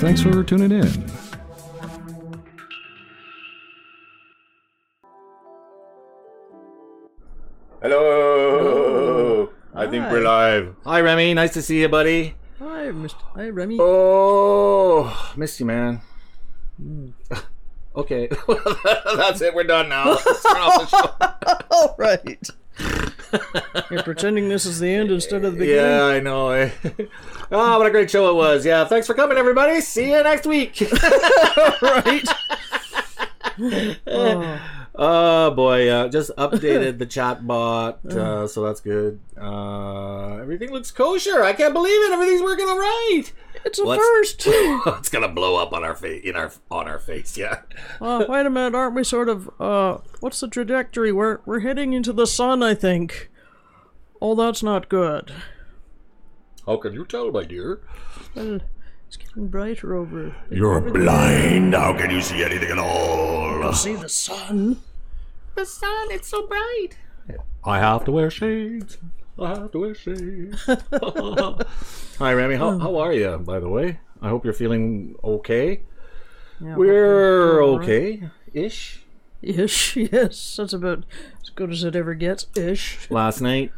Thanks for tuning in. Hello. I think we're live. Hi, Remy. Nice to see you, buddy. Hi, Hi, Remy. Oh, missed you, man. Okay, that's it. We're done now. Let's turn off the show. All right. You're pretending this is the end instead of the beginning? Yeah, I know. Oh, what a great show it was. Yeah, thanks for coming, everybody. See you next week. Right. Oh boy, just updated the chat bot, so that's good. Everything looks kosher. I can't believe it. Everything's working all right. It's a first. It's gonna blow up on our face, on our face. Yeah. Wait a minute, aren't we sort of? What's the trajectory? We're heading into the sun, I think. Oh, that's not good. How can you tell, my dear? Well, it's getting brighter over. You're blind. How can you see anything at all? I see the sun. The sun, it's so bright. I have to wear shades. I have to wear shades. Hi, Remy. How are you, by the way? I hope you're feeling okay. Yeah, we're okay-ish. Ish, yes. That's about as good as it ever gets. Ish. Yesterday,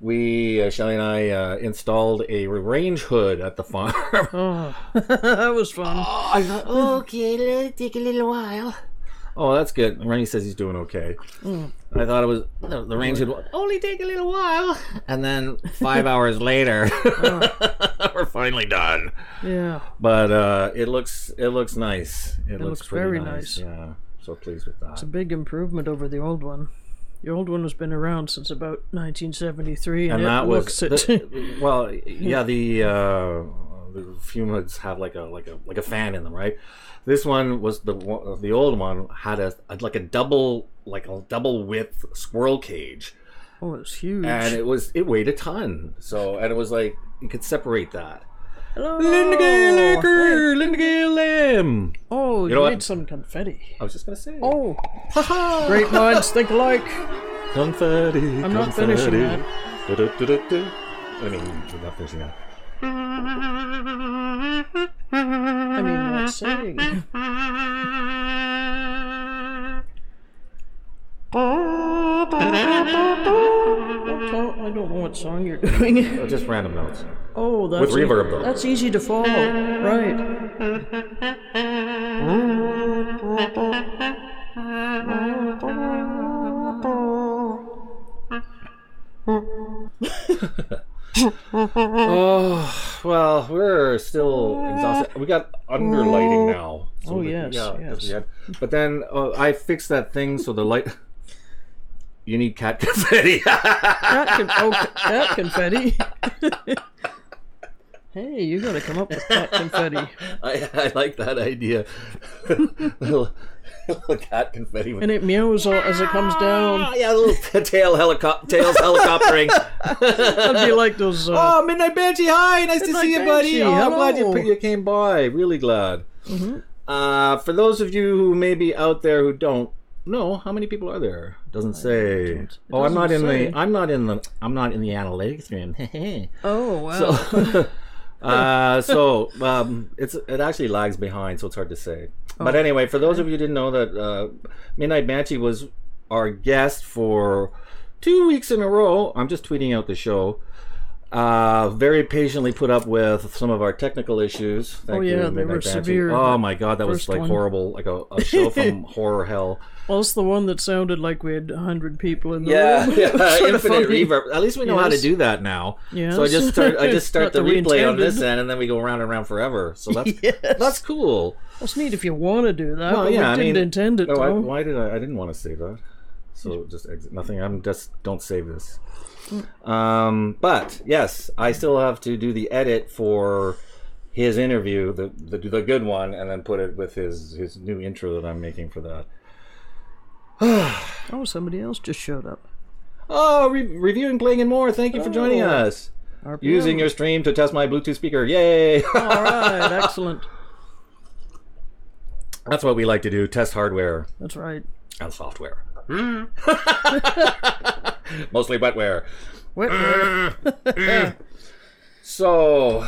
Shelley and I installed a range hood at the farm. Oh, that was fun. Oh, I thought, okay, it'll take a little while. Oh, that's good. Rennie says he's doing okay. I thought it was the range would only take a little while, and then 5 hours later, we're finally done. Yeah. But it looks nice. It looks very pretty nice. Yeah, so pleased with that. It's a big improvement over the old one. The old one has been around since about 1973, and that it was looks it. Well, yeah, the fume hoods have like a fan in them, right? This one was the old one had a double width squirrel cage. Oh, it was huge, and it weighed a ton. So, and it was like you could separate that. Hello, Linda Gale Acker, Linda Gale Lamb. Oh, you know made some confetti. I was just gonna say. Oh, great minds think alike. Confetti. I'm not finishing that. I mean, we're not finishing that. I mean, not saying. I don't know what song you're doing. Just random notes. Oh, that's with reverb though. That's easy to follow, right? Oh, well, we're still exhausted. We got underlighting now. So yes. But then I fixed that thing so the light... You need cat confetti. Cat confetti. Hey, you gotta come up with cat confetti. I like that idea. little cat confetti. And it meows as it comes down. Yeah, a little tails helicoptering. That'd be like those... oh, Midnight Banshee, hi! Nice to see you, buddy. Banshee, I'm hello. glad you came by. Really glad. For those of you who may be out there who don't know, how many people are there? Doesn't say. I'm not in the analytics room. Oh, wow. It actually lags behind, so it's hard to say. But anyway, for those of you who didn't know that Midnight Banshee was our guest for 2 weeks in a row. I'm just tweeting out the show. Very patiently put up with some of our technical issues. Thank you, they Midnight were Banshee. severe. Oh my god, that was like one. horrible, like a show from horror hell. Well, it's the one that sounded like we had 100 people in the room. Sort of infinite funny. reverb. At least we know how to do that now. Yes. So I just start the Not that we replay on intended. this end, and then we go round and round forever. So that's Yes. that's cool. Well, it's neat if you want to do that, Well, but yeah, we didn't intend it, No, though. why did I? I didn't want to save that. So just exit. Nothing. I'm just don't save this. But yes, I still have to do the edit for his interview, the good one, and then put it with his new intro that I'm making for that. Oh, somebody else just showed up. Oh, reviewing, playing, and more. Thank you for joining us. RPM. Using your stream to test my Bluetooth speaker. Yay! All right, excellent. That's what we like to do. Test hardware That's right. and software. Mostly wetware. Wetware. So,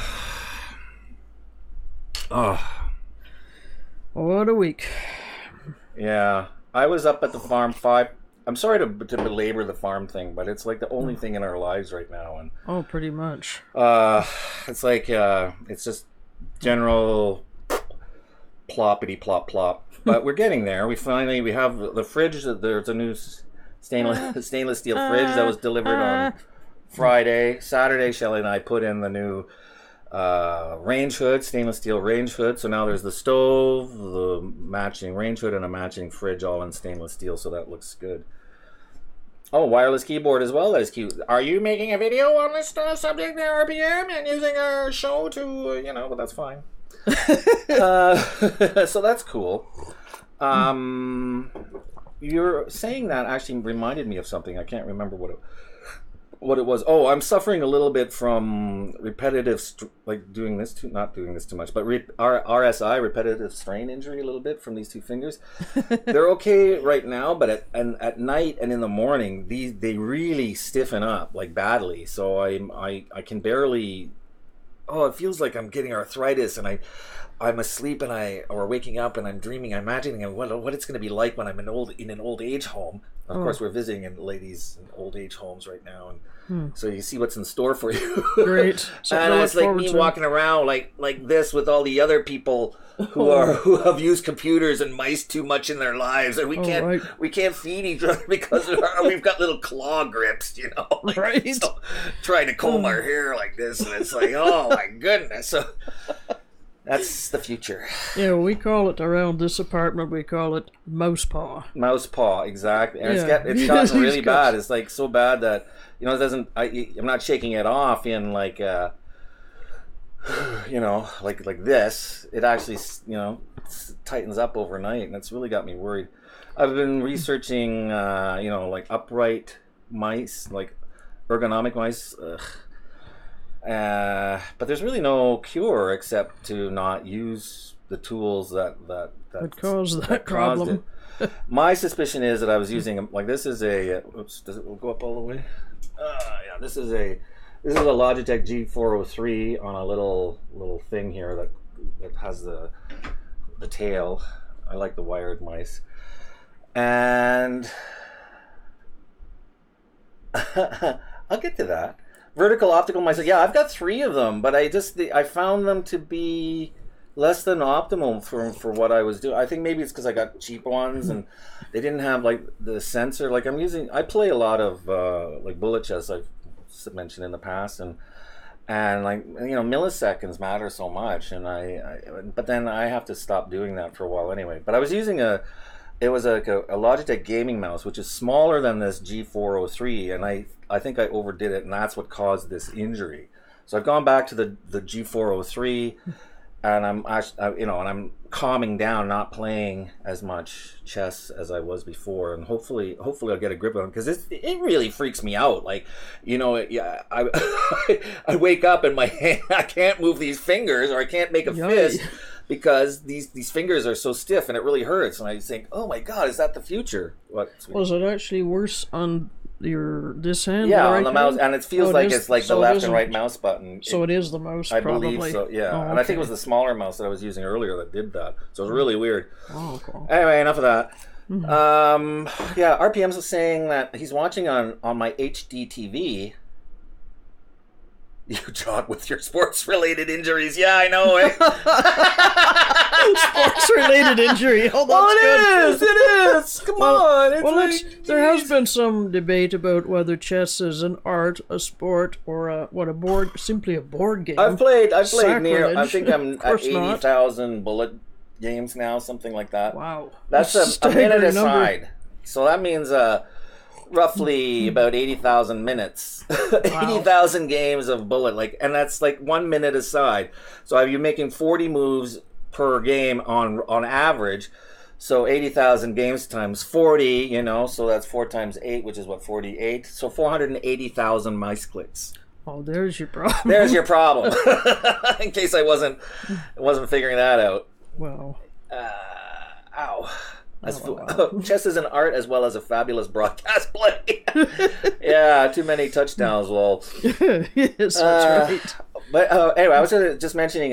Oh, What a week. yeah. I was up at the farm 5. I'm sorry to belabor the farm thing, but it's like the only thing in our lives right now, and Oh, pretty much. it's like it's just general ploppity plop plop. But we're getting there. We have the fridge. There's a new stainless steel fridge that was delivered on Friday. Saturday, Shelley and I put in the new range hood, stainless steel range hood. So now there's the stove, the matching range hood, and a matching fridge, all in stainless steel. So that looks good. Oh, wireless keyboard as well. That is cute. Are you making a video on this subject, the RPM, and using our show to, but that's fine. So that's cool. You're saying that actually reminded me of something. I can't remember what it was. Oh, I'm suffering a little bit from repetitive, not doing this too much, but RSI, repetitive strain injury, a little bit from these two fingers. They're okay right now, but at night and in the morning, they really stiffen up like badly. So I can barely. Oh, it feels like I'm getting arthritis, and I'm asleep or waking up, and I'm dreaming, I'm imagining what it's going to be like when I'm in an old age home. Of course, we're visiting ladies in old age homes right now, and so you see what's in store for you. Great. And it's like me walking around like this with all the other people who have used computers and mice too much in their lives, and we can't feed each other because we've got little claw grips, Right. So, trying to comb our hair like this, and it's like, oh my goodness. So that's the future. Yeah, we call it around this apartment. We call it mouse paw. Mouse paw, exactly. And it's gotten really bad. It's like so bad that it doesn't. I'm not shaking it off in like like this. It actually tightens up overnight, and it's really got me worried. I've been researching like upright mice, like ergonomic mice. But there's really no cure except to not use the tools that caused that problem. My suspicion is that I was using this is a does it go up all the way? Yeah, this is a Logitech G403 on a little thing here that has the tail. I like the wired mice, and I'll get to that. Vertical optical mice. Yeah, I've got 3 of them, but I found them to be less than optimal for what I was doing. I think maybe it's because I got cheap ones and they didn't have like the sensor. Like I play a lot of like bullet chess. I've mentioned in the past, and like milliseconds matter so much, and but then I have to stop doing that for a while anyway. But I was using it was like a Logitech gaming mouse, which is smaller than this G403, and I think I overdid it, and that's what caused this injury. So I've gone back to the G403, and I'm calming down, not playing as much chess as I was before, and hopefully I'll get a grip on it, because it really freaks me out. Like, I wake up and my hand, I can't move these fingers, or I can't make a fist because these fingers are so stiff, and it really hurts. And I think, oh my God, is that the future? Was it actually worse on this hand? Yeah, on the mouse, and it feels like it's like the left and right mouse button. So it is the mouse, I probably. believe so, yeah. Oh, okay. And I think it was the smaller mouse that I was using earlier that did that. So it was really weird. Oh, cool. Anyway, enough of that. Yeah, RPM's was saying that he's watching on my HD TV. You jog with your sports-related injuries. Yeah, I know, eh? Sports-related injury. Oh, that's good. It is. Come on. There has been some debate about whether chess is an art, a sport, or simply a board game. I've played near. I think I'm at 80,000 80,000 bullet games now, something like that. Wow. That's a minute aside. So that means roughly about 80,000 minutes. Wow. 80,000 games of bullet, and that's like 1 minute aside. So you're making 40 moves per game on average. So 80,000 games times 40, so that's 4 times 8, which is what, 48? So 480,000 mice clicks. Oh, there's your problem. There's your problem. In case I wasn't figuring that out. Well. Ow. Chess is an art as well as a fabulous broadcast play. Yeah, too many touchdowns, lol. Yes, that's right. But anyway, I was just mentioning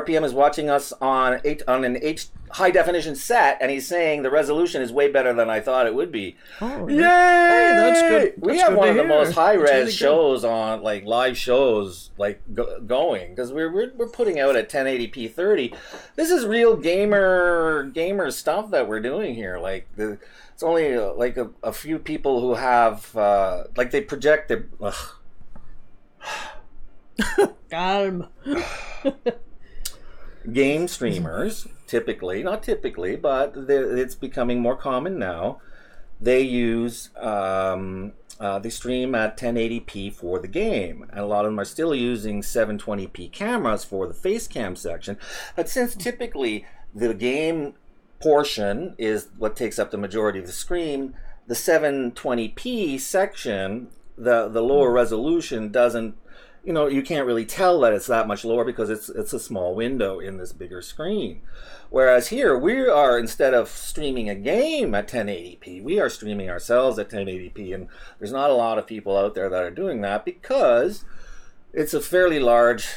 RPM is watching us on an high definition set, and he's saying the resolution is way better than I thought it would be. Oh, yay! Hey, that's good. We have one of the most high res shows on, like, live shows, like, going, because we're putting out at 1080p 30. This is real gamer stuff that we're doing here. Like, it's only like a few people who have like, they project their. Calm. Game streamers, not typically, but it's becoming more common now. They use they stream at 1080p for the game, and a lot of them are still using 720p cameras for the face cam section. But since typically the game portion is what takes up the majority of the screen, the 720p section, the lower resolution doesn't, you can't really tell that it's that much lower because it's a small window in this bigger screen. Whereas here, we are, instead of streaming a game at 1080p, we are streaming ourselves at 1080p, and there's not a lot of people out there that are doing that because it's a fairly large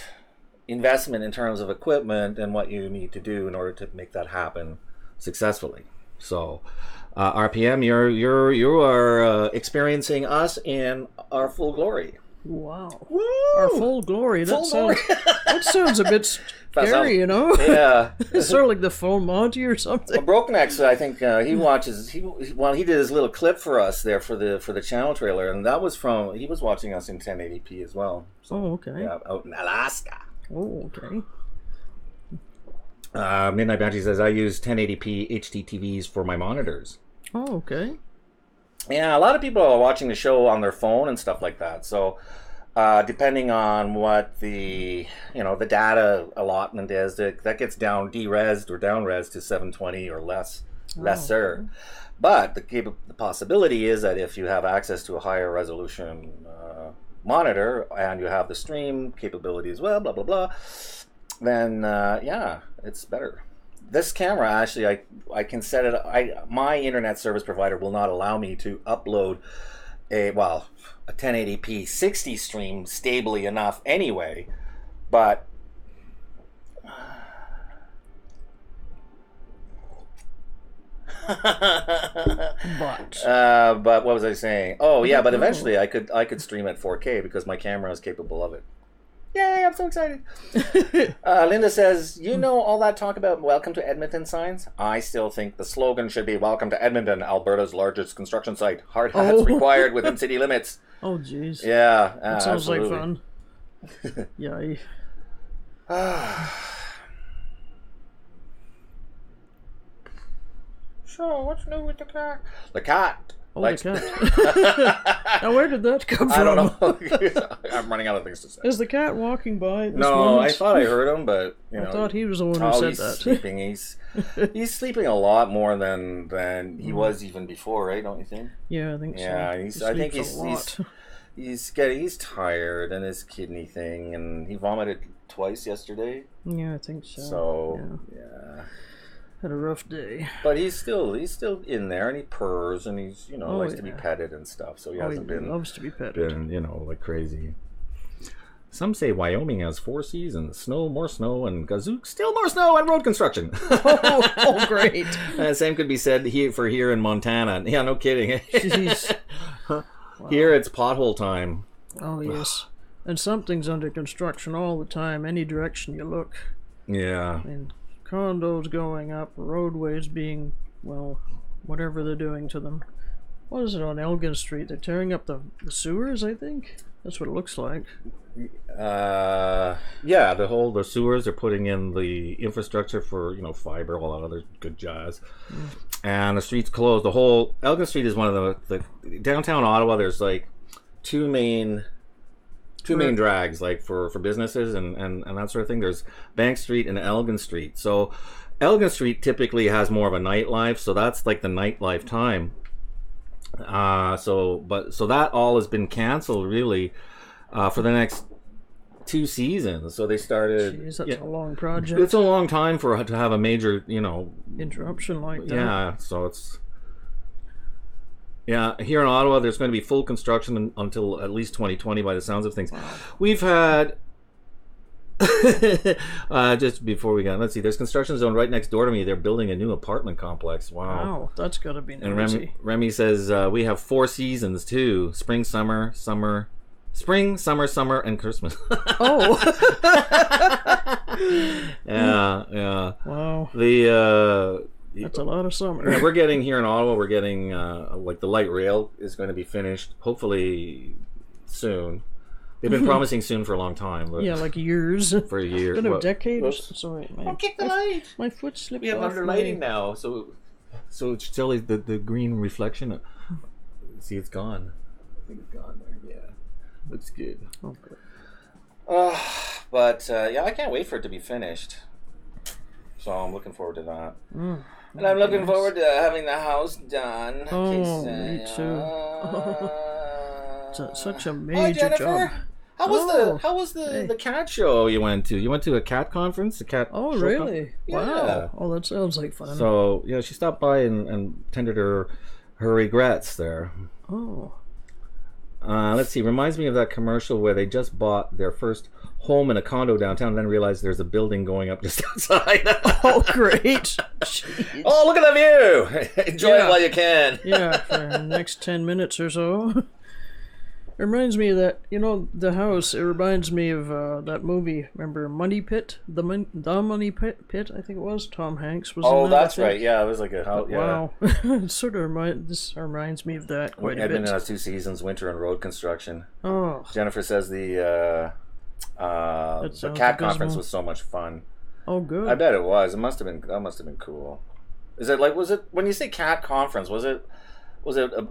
investment in terms of equipment and what you need to do in order to make that happen successfully. So, RPM, you are experiencing us in our full glory. Wow. Woo! Our full glory. That sounds a bit scary, Yeah. It's sort of like the full Monty or something. Well, Broken X, I think he watches. He did his little clip for us there for the channel trailer, and that was he was watching us in 1080p as well. So, oh, okay. Yeah, out in Alaska. Oh, okay. Midnight Bounty says I use 1080p HD TVs for my monitors. Oh, okay. Yeah, a lot of people are watching the show on their phone and stuff like that. So, depending on what the data allotment is, that gets de-resed or down-resed to 720 or lesser. Okay. But the possibility is that if you have access to a higher resolution monitor and you have the stream capability as well, blah blah blah, then yeah, it's better. This camera, actually, I can set it. My internet service provider will not allow me to upload a 1080p 60 stream stably enough anyway. But what was I saying? Oh yeah, but eventually I could stream at 4K because my camera is capable of it. Yay, I'm so excited. Linda says, all that talk about welcome to Edmonton signs? I still think the slogan should be welcome to Edmonton, Alberta's largest construction site. Hard hats required within city limits. Oh, jeez. Yeah. That sounds absolutely. like fun. Yay. So, what's new with the cat? The cat. Oh, the cat. Now, where did that come from? I don't know. I'm running out of things to say. Is the cat walking by? No, I thought I heard him, but I thought he was the one who said he's that. Sleeping. He's sleeping a lot more than he was even before, right? Don't you think? Yeah, I think so. Yeah, I think he's tired and his kidney thing, and he vomited twice yesterday. Yeah, I think so. So yeah. Had a rough day. But he's still in there, and he purrs, and he's likes to be petted and stuff. So he hasn't been. Loves to be petted. Like crazy. Some say Wyoming has 4 seasons: snow, more snow, and Gazook, still more snow, and road construction. Oh, great! Same could be said here in Montana. Yeah, no kidding. Jeez. Wow. Here it's pothole time. Oh yes, and something's under construction all the time. Any direction you look. Yeah. And condos going up, roadways being, whatever they're doing to them. What is it on Elgin Street? They're tearing up the sewers, I think? That's what it looks like. Yeah, the sewers, they're putting in the infrastructure for, fiber, all that other good jazz. And the street's closed. The whole Elgin Street is one of the downtown Ottawa, there's like two main drags, like for businesses and that sort of thing. There's Bank Street and Elgin Street. So Elgin Street typically has more of a nightlife, so that's like the nightlife time. So that all has been canceled really for the next 2 seasons. So they started. Jeez, that's a long project. It's a long time to have a major, interruption like that. Yeah, so it's. Yeah, here in Ottawa, there's going to be full construction until at least 2020 by the sounds of things. Wow. We've had Just before we got, let's see. There's construction zone right next door to me. They're building a new apartment complex. Wow, that's gotta be and noisy. Remy says we have 4 seasons too: spring, summer, and Christmas. Oh. Yeah. Wow. That's a lot of summer. Yeah, we're getting here in Ottawa. We're getting like the light rail is going to be finished, hopefully soon. They've been promising soon for a long time. But yeah, like years. For a year. Been a decade. Sorry, don't kick the light. My foot slipped. We have under lighting now, so it's still the green reflection. See, it's gone. I think it's gone there. Yeah, looks good. Okay. But yeah, I can't wait for it to be finished. So I'm looking forward to that. And I'm looking forward to having the house done. Oh, me too. It's such a major job. How was the cat show you went to? You went to a cat conference? Oh, really? Yeah. Wow. Oh, that sounds like fun. So yeah, she stopped by and tendered her regrets there. Oh. Let's see. Reminds me of that commercial where they just bought their first home in a condo downtown, and then realized there's a building going up just outside. Oh, great! Oh, look at the view! Enjoy it while you can. Yeah, for the next 10 minutes or so. It reminds me of that, the house. It reminds me of that movie. Remember Money Pit? The Money Pit, I think it was. Tom Hanks was in that. Oh, that's right. Yeah, it was like a house. Yeah. Wow. This reminds me of that quite a bit. Edmonton has 2 seasons, winter and road construction. Oh. Jennifer says the cat conference was so much fun. Oh, good. I bet it was. That must have been cool. Was it when you say cat conference, was it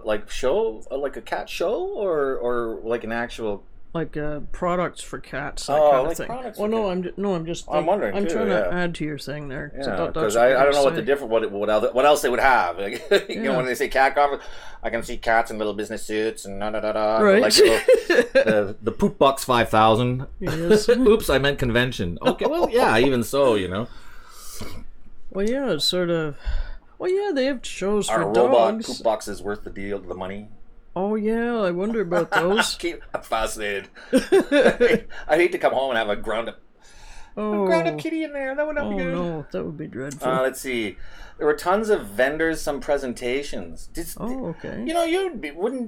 like show, like a cat show, or like an actual like products for cats, that kind of thing? Well, I'm just thinking, I'm wondering I'm too, trying to add to your thing there. Yeah, because I don't know what the different what else they would have. Like, when they say cat conference, I can see cats in little business suits and right. Like the Poop Box 5000. Yes. Oops, I meant convention. Okay, well, yeah, even so, Well, yeah, it's sort of. Well, yeah, they have shows for dogs. Our robot Poop Box is worth the money. Oh, yeah, I wonder about those. I'm fascinated. I hate to come home and have a ground-up kitty in there. That would not be good. Oh, no, that would be dreadful. Let's see. There were tons of vendors, some presentations. Okay.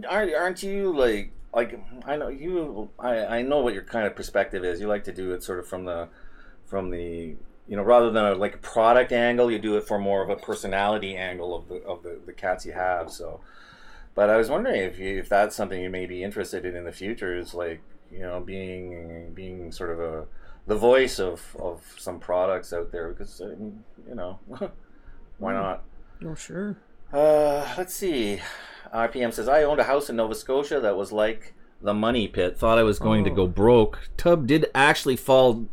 Aren't you like I know you. I know what your kind of perspective is. You like to do it sort of from the rather than a product angle, you do it for more of a personality angle of the cats you have. So, but I was wondering if that's something you may be interested in the future, is being sort of the voice of some products out there, because why not? Oh, sure. Let's see. RPM says, I owned a house in Nova Scotia that was like the money pit. Thought I was going to go broke. Tub did actually fall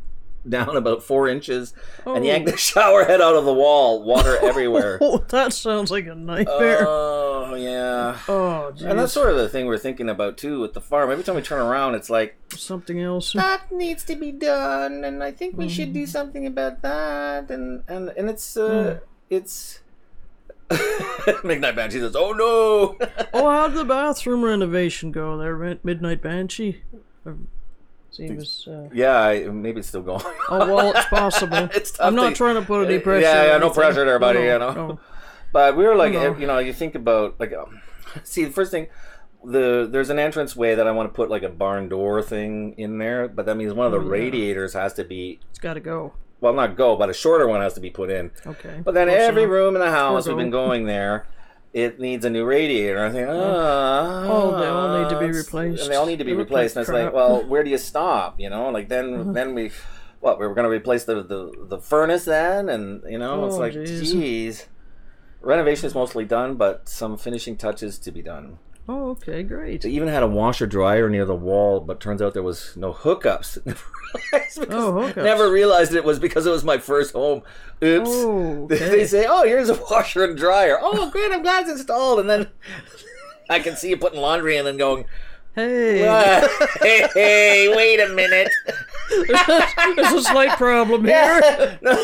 down about 4 inches and yanked the shower head out of the wall. Water everywhere. Oh, that sounds like a nightmare. Oh, yeah. Oh, geez. And that's sort of the thing we're thinking about too with the farm. Every time we turn around, it's like something else that needs to be done, and I think we should do something about that. And it's Midnight Banshee says, "Oh no!" Oh, how'd the bathroom renovation go there, Midnight Banshee? Maybe it's still going. Oh, well, it's possible. I'm not trying to put any pressure. Yeah, no pressure there, buddy. No. But we were like, you think about see, the first thing, there's an entrance way that I want to put like a barn door thing in there, but that means one of the radiators has to be. It's got to go. Well, not go, but a shorter one has to be put in. Okay. But then every room in the house we've been going there, it needs a new radiator. I think, they all need to be replaced. And they all need to be replaced. And it's like, well, where do you stop? Then we, we're going to replace the furnace then, and it's like, geez. Renovation is mostly done, but some finishing touches to be done. Oh, okay, great. They even had a washer dryer near the wall, but turns out there was no hookups. Never realized it was because it was my first home. Oops. Oh, okay. They say, "Oh, here's a washer and dryer." Oh, great! I'm glad it's installed. And then I can see you putting laundry in and going, "Hey, hey, wait a minute." There's a slight problem here. No,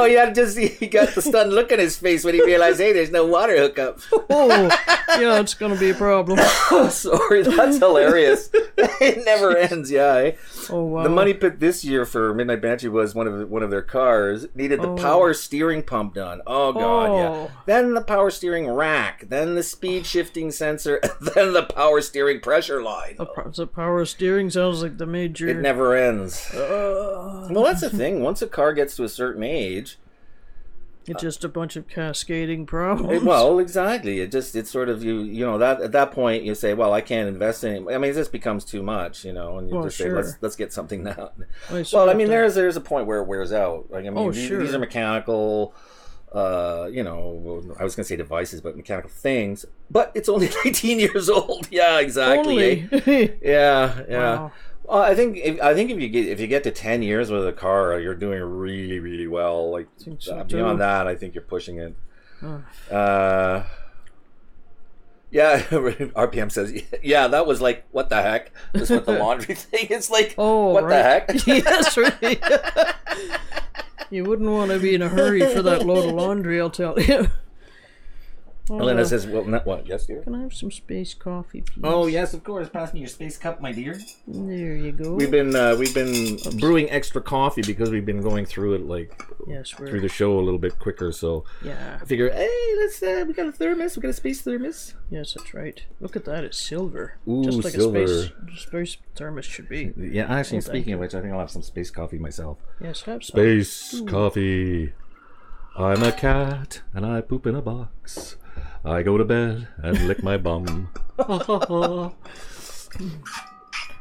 he got the stunned look on his face when he realized, hey, there's no water hookup. Oh, yeah, it's going to be a problem. Sorry, that's hilarious. It never ends, yeah. Eh? Oh, wow. The money pit this year for Midnight Banshee was one of their cars needed the power steering pump done. Oh, God, yeah. Then the power steering rack, then the speed shifting sensor, and then the power steering pressure line. The power steering sounds like the major... It never ends. Well, that's the thing. Once a car gets to a certain age... It's just a bunch of cascading problems. Well, exactly. It's sort of, you know, that at that point you say, well, I can't invest in it. I mean, this becomes too much, you know, and you say, let's get something now. Well, I mean, there's a point where it wears out. Like, I mean, these are mechanical... you know, I was going to say devices, but mechanical things. But it's only 19 years old. Yeah, exactly. Eh? Yeah. Wow. I think if you get to 10 years with a car, you're doing really, really well. Like beyond that, I think you're pushing it. Yeah, RPM says, yeah, that was like, what the heck? This with the laundry thing. It's like, what the heck? Yes, right. You wouldn't want to be in a hurry for that load of laundry, I'll tell you. Elena says, well, not what? Yes, dear? Can I have some space coffee, please? Oh, yes, of course. Pass me your space cup, my dear. There you go. We've been brewing extra coffee because we've been going through it through the show a little bit quicker. So I figure, hey, we got a thermos. We got a space thermos. Yes, that's right. Look at that. It's silver. Ooh, just like silver. a space thermos should be. Yeah, actually, speaking of which, I think I'll have some space coffee myself. Yes, have some. Space coffee. I'm a cat and I poop in a box. I go to bed and lick my bum. Well,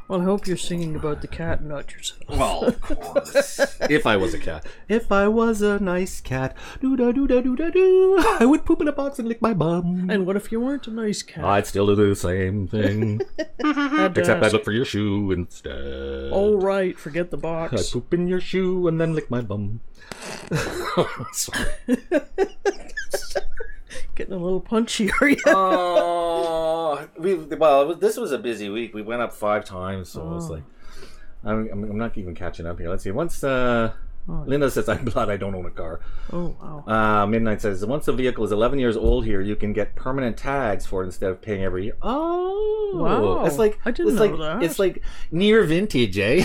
I hope you're singing about the cat, not yourself. Well, of course. If I was a cat. If I was a nice cat, do-da-do-da-do-da-do, I would poop in a box and lick my bum. And what if you weren't a nice cat? I'd still do the same thing. Except I'd look for your shoe instead. Oh, right. Forget the box. I'd poop in your shoe and then lick my bum. Sorry. Getting a little punchy, are you? This was a busy week. We went up 5 times, so it's like I'm not even catching up here. Let's see. Once Linda says, I'm glad I don't own a car. Oh, wow. Midnight says, once the vehicle is 11 years old here, you can get permanent tags for it instead of paying every year. Oh, wow. It's like, I didn't know that. It's like near vintage, eh?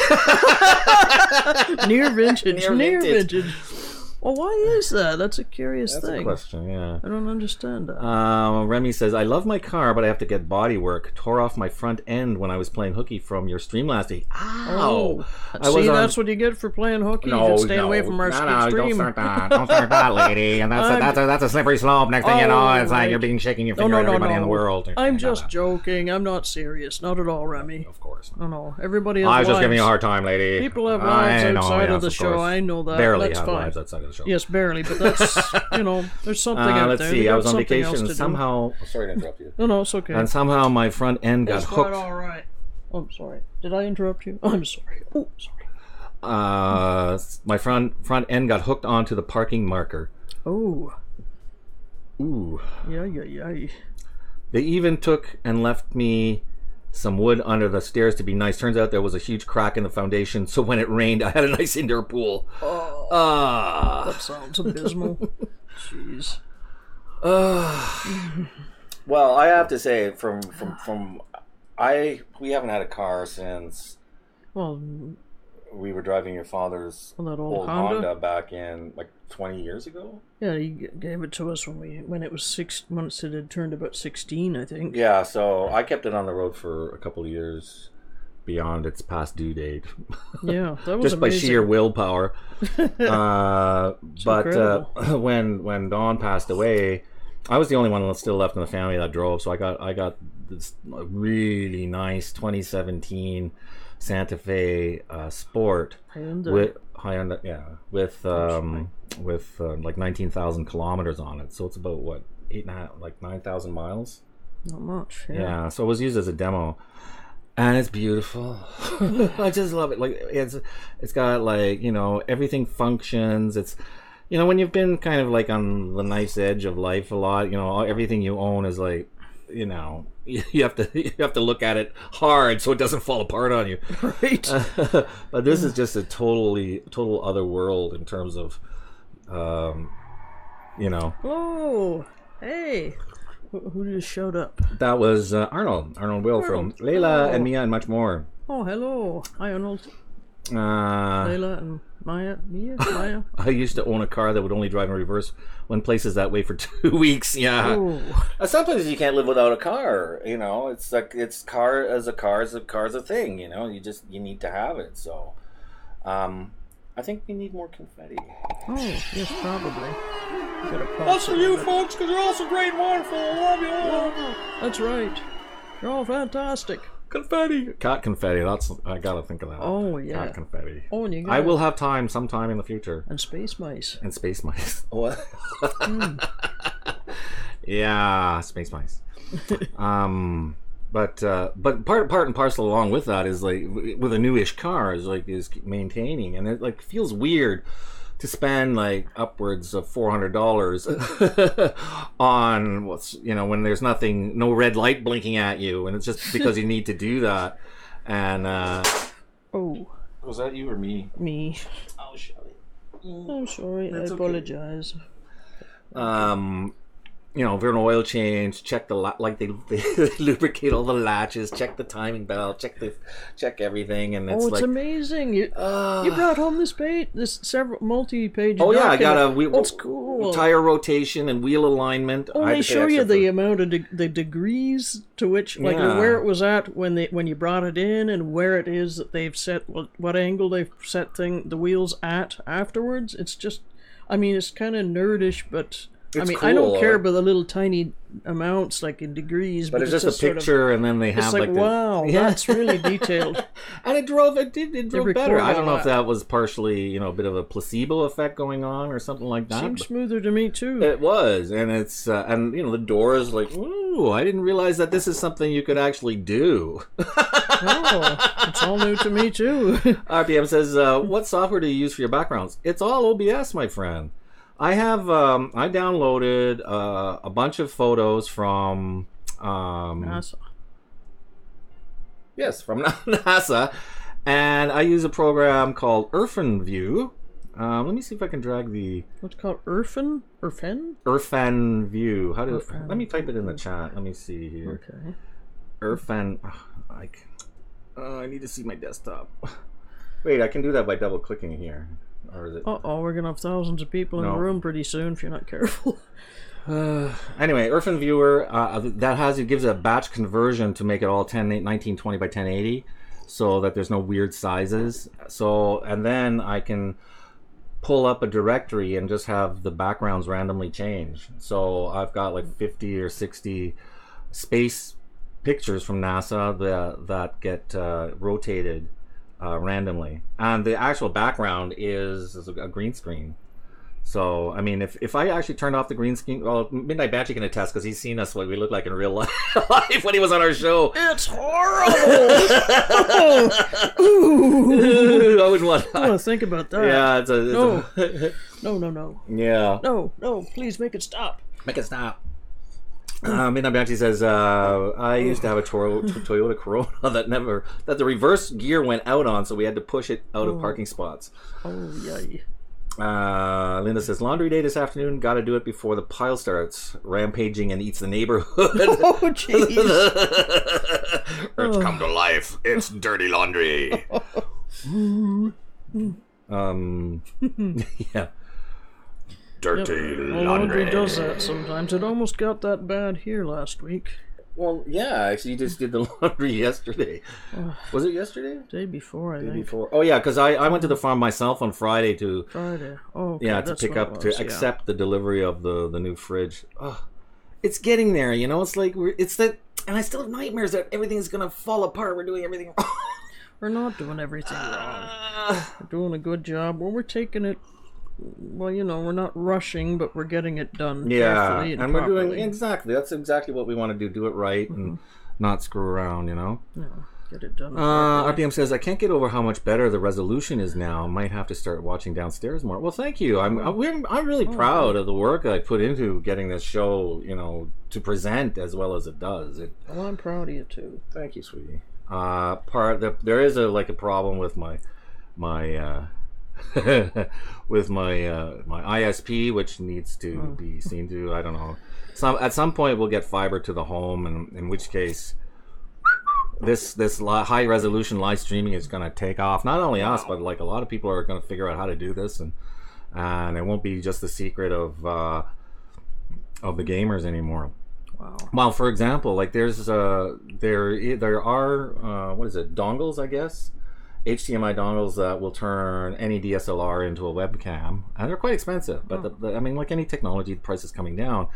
Near vintage. Near vintage. Well, why is that? That's a curious thing. That's a question, yeah. I don't understand that. Remy says, I love my car, but I have to get body work. Tore off my front end when I was playing hooky from your stream last week. Ow! That's what you get for playing hooky. You should stay away from our stream. Don't start that. Don't start that, lady. And that's a slippery slope. Next thing you know, it's like you're being shaking your finger at everybody in the world. I'm just joking. I'm not serious. Not at all, Remy. Of course. No. Everybody has lives. I was just giving you a hard time, lady. People have lives outside of the show. I know that. Barely have lives outside of the show. Yes, barely. But that's, there's something out let's there. See, I was on vacation and somehow... Sorry to interrupt you. No, it's okay. And somehow my front end got hooked. Quite all right. Oh, I'm sorry. Did I interrupt you? I'm sorry. Oh, sorry. My front end got hooked onto the parking marker. Oh. Ooh. Yeah. They even took and left me some wood under the stairs to be nice. Turns out there was a huge crack in the foundation, so when it rained, I had a nice indoor pool. That sounds abysmal. Jeez. Well, I have to say, we haven't had a car since we were driving your father's old Honda back in like 20 years ago. Yeah, he gave it to us when it was 6 months. It had turned about 16, I think. Yeah, so I kept it on the road for a couple of years beyond its past due date. Yeah, that was just amazing. by sheer willpower. But when Dawn passed away, I was the only one still left in the family that drove. So I got this really nice 2017 Santa Fe Sport with like 19,000 kilometers on it. So it's about what 9,000 miles. Not much. Yeah. So it was used as a demo. And it's beautiful. I just love it. Like it's got like, everything functions. It's, when you've been kind of like on the knife's edge of life a lot, everything you own is like, you know, you have to look at it hard so it doesn't fall apart on you. Right. But this is just a total other world in terms of, you know. Oh, hey. Who just showed up? That was Arnold Will from Layla and Mia and much more. Oh, hello. Hi, Arnold. Layla and Maya. I used to own a car that would only drive in reverse when places that way for 2 weeks. Yeah. Some places you can't live without a car. You know, it's like car is a thing. You know, you need to have it. So, I think we need more confetti. Oh, yes, probably. That's for you folks, because you're all so great and wonderful. I love you all. That's right. You're all fantastic. Confetti. Cat confetti. I gotta think of that. Oh, yeah. Cat confetti. Oh, and you got I will have time sometime in the future. And space mice. What? Yeah, space mice. But part and parcel along with that is like with a newish car is maintaining, and it like feels weird to spend like upwards of $400 on when there's no red light blinking at you, and it's just because you need to do that. And was that you or me? Me. Oh, Shelly. I'm sorry. That's I apologize. An oil change, check they lubricate all the latches, check the timing belt, check everything, and it's amazing. You brought home this several multi-page. Oh yeah, I got that's cool. Tire rotation and wheel alignment. Oh, they show you the amount of the degrees to which, where it was at when you brought it in, and where it is that they've set what angle they've set the wheels at afterwards. It's just, it's kind of nerdish, but. Cool, I don't care about the little tiny amounts, like in degrees, but it's just a picture, and then they have wow, that's really detailed. And it drove better. I don't know if that was partially, a bit of a placebo effect going on or something like that. Seemed smoother to me too. It was, and it's the doors ooh, I didn't realize that this is something you could actually do. It's all new to me too. RPM says, what software do you use for your backgrounds? It's all OBS, my friend. I have I downloaded a bunch of photos from NASA. Yes, from NASA, and I use a program called View. Let me see if I can drag the. What's it called? View. Let me type it in the chat. Let me see here. Okay. I need to see my desktop. Wait, I can do that by double clicking here. Or is it? We're gonna have thousands of people in the room pretty soon if you're not careful. Anyway, Viewer gives a batch conversion to make it all 1920 by 1080, so that there's no weird sizes. And then I can pull up a directory and just have the backgrounds randomly change. So I've got like 50 or 60 space pictures from NASA that get rotated randomly, and the actual background is a green screen. So if I actually turned off the green screen, Midnight Banshee can attest because he's seen us what we look like in real life when he was on our show. It's horrible. I wouldn't want to think about that. Yeah, No. Yeah. No, please make it stop. Make it stop. Midnight Banshee says, I used to have a Toyota Corolla that the reverse gear went out on, so we had to push it out of parking spots. Oh, yay. Linda says, laundry day this afternoon, gotta do it before the pile starts rampaging and eats the neighborhood. Oh, jeez. It's come to life. It's dirty laundry. Yeah. Dirty laundry. Laundry does that sometimes. It almost got that bad here last week. Well, yeah, actually, you just did the laundry yesterday. Was it yesterday? Day before, I think. Oh, yeah, because I went to the farm myself on Friday to... Friday. Oh, okay. Yeah, to pick up, accept the delivery of the new fridge. Oh, it's getting there, It's like, and I still have nightmares that everything is going to fall apart. We're doing everything wrong. We're not doing everything wrong. We're doing a good job. Well, we're taking it... Well, we're not rushing, but we're getting it done carefully and we're doing exactly. That's exactly what we want to do. Do it right and not screw around, Yeah. Get it done. RPM says, I can't get over how much better the resolution is now. Might have to start watching downstairs more. Well, thank you. I'm really proud of the work I put into getting this show, to present as well as it does. Well, I'm proud of you too. Thank you, sweetie. There is a problem with my with my ISP, which needs to be seen to. I don't know. At some point we'll get fiber to the home, and in which case this high resolution live streaming is going to take off. Not only us, but like a lot of people are going to figure out how to do this, and it won't be just the secret of the gamers anymore. Wow. Well, for example, like there are what is it, dongles, I guess, HDMI dongles that will turn any DSLR into a webcam, and they're quite expensive. But like any technology, the price is coming down.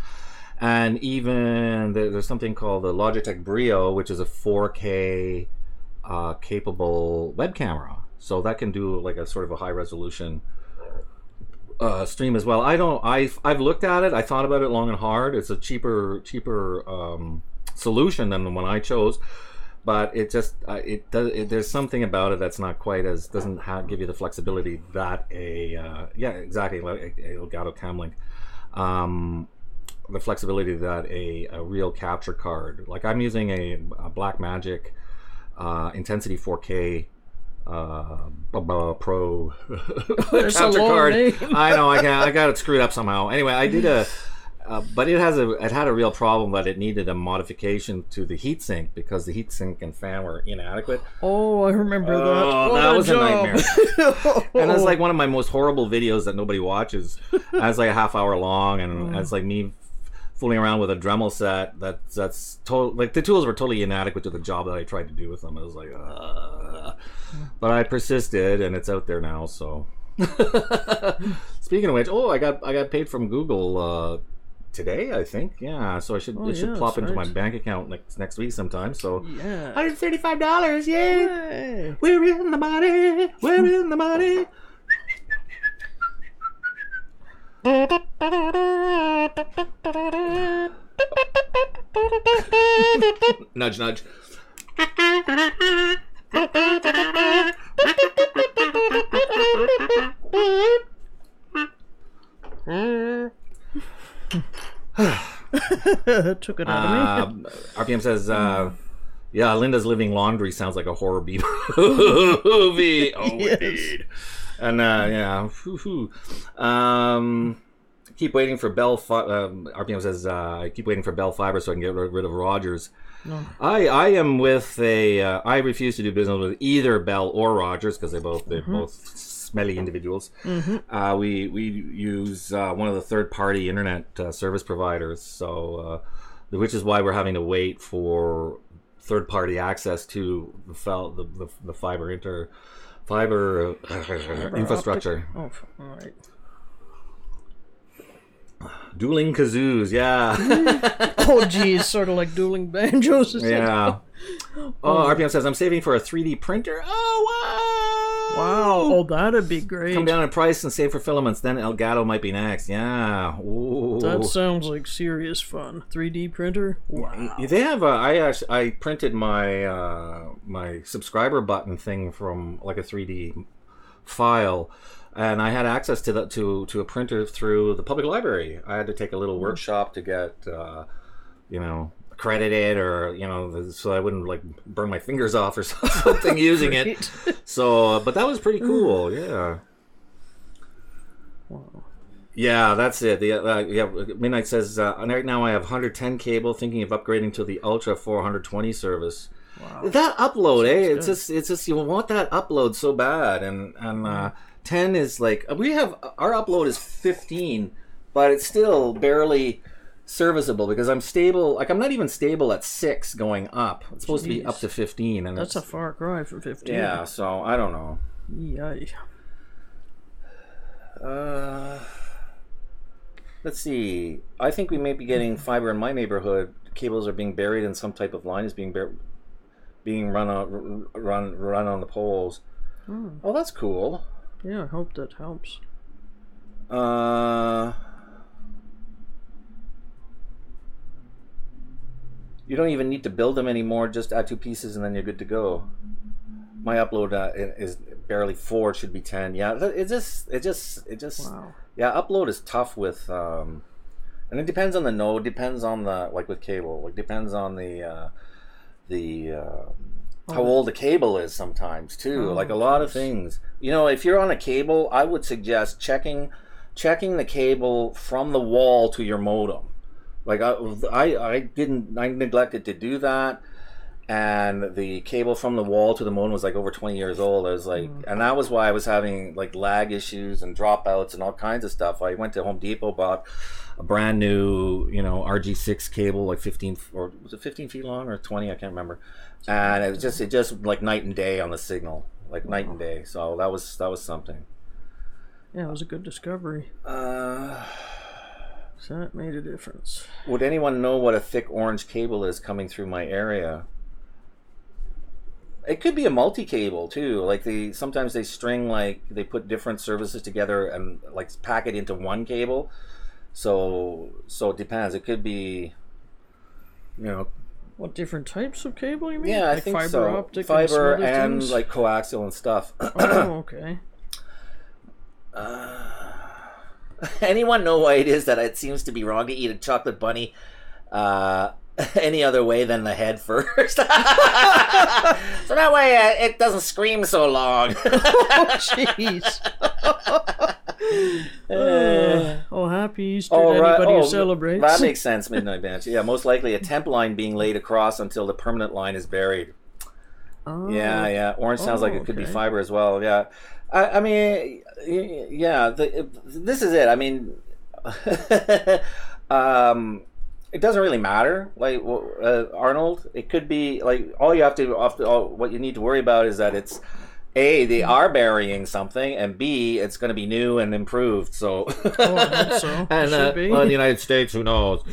And even there's something called the Logitech Brio, which is a 4K capable web camera, so that can do like a sort of a high resolution stream as well. I've looked at it. I thought about it long and hard. It's a cheaper solution than the one I chose, but it just there's something about it that's not quite doesn't give you the flexibility that like Elgato Camlink. The flexibility that a real capture card, like I'm using a Blackmagic Intensity 4K Pro capture card. I know I got it screwed up somehow. Anyway, I did but it had a real problem that it needed a modification to the heatsink because the heatsink and fan were inadequate. Oh, I remember that. Oh, that was a nightmare. And it's like one of my most horrible videos that nobody watches. It's like a half hour long, and it's like me fooling around with a Dremel set that's total, like the tools were totally inadequate to the job that I tried to do with them. It was like, but I persisted, and it's out there now. So, speaking of which, I got paid from Google today, I think. Yeah, so it should plop into my bank account next week sometime. So, yeah, $135. Yay! We're in the money. We're in the money. Nudge, nudge. Took it out of me. RPM says, yeah, Linda's Living Laundry sounds like a horror movie. Oh, yes. Indeed. And keep waiting for Bell. RPM says, I keep waiting for Bell Fiber so I can get rid of Rogers. No. I am with I refuse to do business with either Bell or Rogers because they're both smelly individuals. Mm-hmm. We use one of the third-party internet service providers, so which is why we're having to wait for third-party access to the fiber infrastructure. Oh, all right. Dueling kazoos, yeah. Oh, geez, sort of like dueling banjos. Yeah. RPM says, I'm saving for a 3D printer. Oh, wow. Wow. Oh, that'd be great. Come down in price and save for filaments. Then Elgato might be next. Yeah. Ooh. That sounds like serious fun. 3D printer? Wow. They have I printed my my subscriber button thing from like a 3D file. And I had access to to a printer through the public library. I had to take a little workshop to get, accredited, or so I wouldn't like burn my fingers off or something using it. So, but that was pretty cool. Yeah. Wow. Yeah, that's it. Midnight says right now I have 110 cable, thinking of upgrading to the Ultra 420 service. Wow. That upload, it's just you want that upload so bad, and 10 is like our upload is 15, but it's still barely serviceable because I'm stable. Like I'm not even stable at 6 going up. It's supposed to be up to 15, and that's a far cry from 15. Yeah, so I don't know. Yay. Let's see. I think we may be getting fiber in my neighborhood. Cables are being buried, and some type of line is being run on the poles. Oh, that's cool. Yeah, I hope that helps. You don't even need to build them anymore. Just add 2 pieces and then you're good to go. My upload is barely 4. It should be 10. Yeah, it just. Wow. Yeah, upload is tough with, and it depends on the node. Depends on the with cable. Like depends on the how old the cable is sometimes too. Like a lot of things. If you're on a cable, I would suggest checking the cable from the wall to your modem. Like I neglected to do that, and the cable from the wall to the modem was like over 20 years old. I was like, and that was why I was having like lag issues and dropouts and all kinds of stuff. I went to Home Depot, bought a brand new, RG6 cable, like 15, or was it 15 feet long or 20? I can't remember. And it just like night and day on the signal, like night and day. So that was something. Yeah, it was a good discovery. So that made a difference. Would anyone know what a thick orange cable is coming through my area? It could be a multi-cable too. Like sometimes they string, like they put different services together and like pack it into one cable. So it depends. It could be, What different types of cable you mean? Yeah, like I think fiber so. Optic fiber and and like coaxial and stuff. Oh, okay. Anyone know why it is that it seems to be wrong to eat a chocolate bunny any other way than the head first? So that way it doesn't scream so long. Oh, jeez. Happy Easter to anybody who celebrates. That makes sense, Midnight Banshee. Yeah, most likely a temp line being laid across until the permanent line is buried. Oh. Yeah. Orange sounds like it could be fiber as well. Yeah. I mean, yeah, this is it. I mean, it doesn't really matter, like Arnold. It could be like what you need to worry about is that it's A, they are burying something, and B, it's going to be new and improved. So, I hope so. And in the United States, who knows?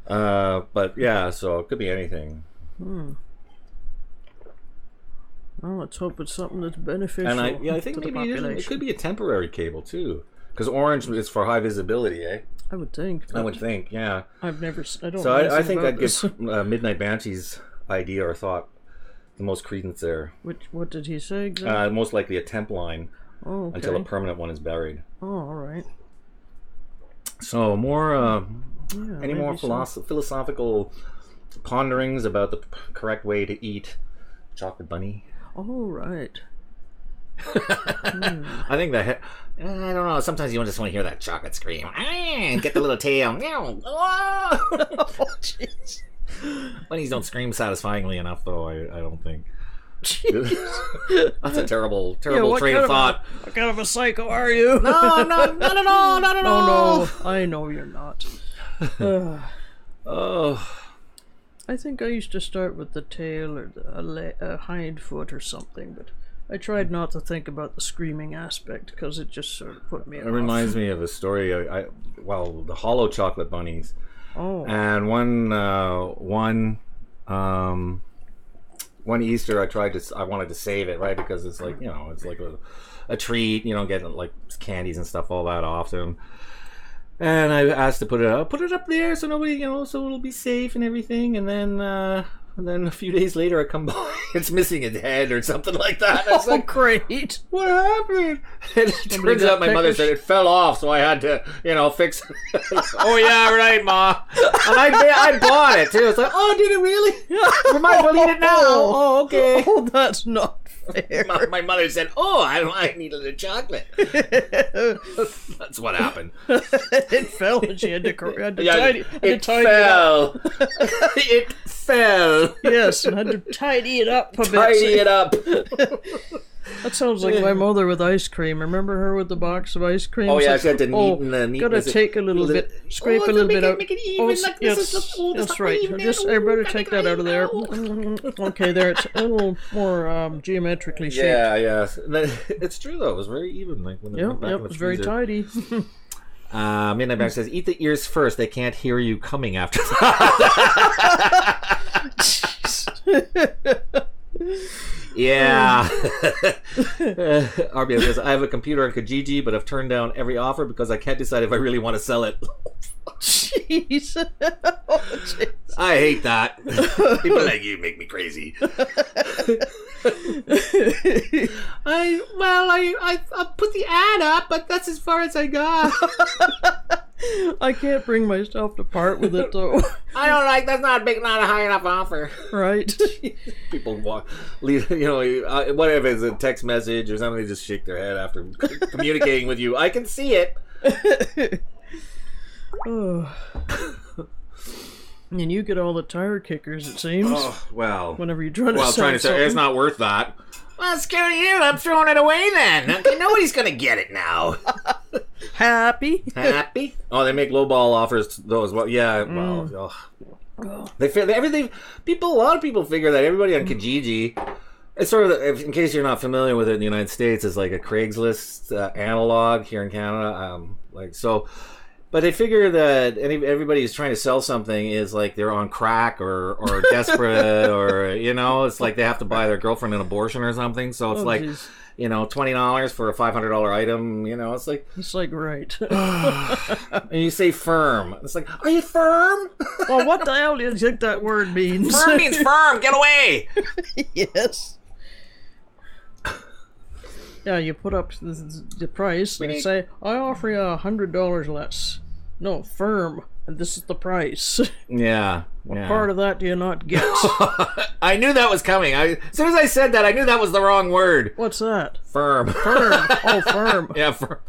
But yeah, so it could be anything. Well, let's hope it's something that's beneficial. And I think maybe it could be a temporary cable too, because orange is for high visibility, eh? I would think. Yeah. I don't. So I think I'd give Midnight Banshee's idea or thought the most credence there. What did he say exactly? Most likely a temp line until a permanent one is buried. Oh, all right. So more. Any more philosophical ponderings about the correct way to eat chocolate bunny? Oh, right. I think I don't know. Sometimes you just want to hear that chocolate scream. Get the little tail. Oh, jeez. Bunnies don't scream satisfyingly enough, though. I don't think. That's a terrible train of thought. What kind of a psycho are you? No, not at all. Not at all. No, I know you're not. I think I used to start with the tail or a hind foot or something, but I tried not to think about the screaming aspect because it just sort of put me off. It reminds me of a story. The hollow chocolate bunnies. Oh. And one Easter, I wanted to save it, right? Because it's like, it's like a treat. You don't get like candies and stuff all that often. And I asked to put it up there so nobody, so it'll be safe and everything. And then a few days later, I come by, it's missing its head or something like that. I was like, great! What happened? And it turns out my mother said it fell off, so I had to, fix it. Oh yeah, right, Ma. And I bought it too. It's like, oh, did it really? We might as well eat it now. Oh, okay. Oh, that's not fair. My mother said, "Oh, I needed a chocolate." That's what happened. It fell, and she had to tidy it fell. It fell. Yes, and had to tidy it up a bit. Tidy it up. That sounds like my mother with ice cream. Remember her with the box of ice cream? Oh yeah, she had to knead. Gotta take a little bit, scrape a little bit out. Make it even. That's right. I better take that out of there. Okay, there. It's a little more geometrically shaped. Yeah. It's true though. It was very even. Like when it was very tidy. Midnight Bash says, "Eat the ears first. They can't hear you coming after that." Yeah. RBS says, "I have a computer on Kijiji, but I've turned down every offer because I can't decide if I really want to sell it." Jeez. Oh, jeez. I hate that. People like you make me crazy. I put the ad up, but that's as far as I got. I can't bring myself to part with it though. I don't like that's not a high enough offer. Right. People leave, whatever it's a text message or something, they just shake their head after communicating with you. I can see it. Oh. And you get all the tire kickers, it seems. Oh, well. Whenever you're trying to say it's not worth that. Well, screw you. I'm throwing it away then. Okay, nobody's going to get it now. Happy? Oh, they make lowball offers to those. Well, yeah. Well, they everything. A lot of people figure that everybody on Kijiji. It's sort of, in case you're not familiar with it in the United States, is like a Craigslist analog here in Canada. But they figure that everybody who's trying to sell something is like they're on crack or desperate or, it's like they have to buy their girlfriend an abortion or something. So it's geez. $20 for a $500 item, it's like... It's like, right. And you say firm. It's like, are you firm? Well, what the hell do you think that word means? Firm means firm. Get away. Yes. Yeah, you put up the price and say, I offer you $100 less. No, firm, and this is the price. Yeah. What part of that do you not get? I knew that was coming. As soon as I said that, I knew that was the wrong word. What's that? Firm. Oh, firm. Yeah, firm.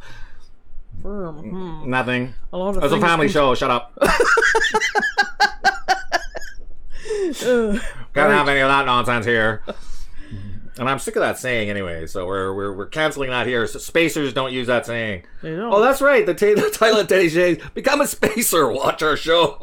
Firm. Nothing. It was a family show. Shut up. Can't have any of that nonsense here. And I'm sick of that saying anyway, so we're canceling that here. So spacers don't use that saying. They don't. Oh, that's right. The title of today's show is Become a Spacer. Watch our show.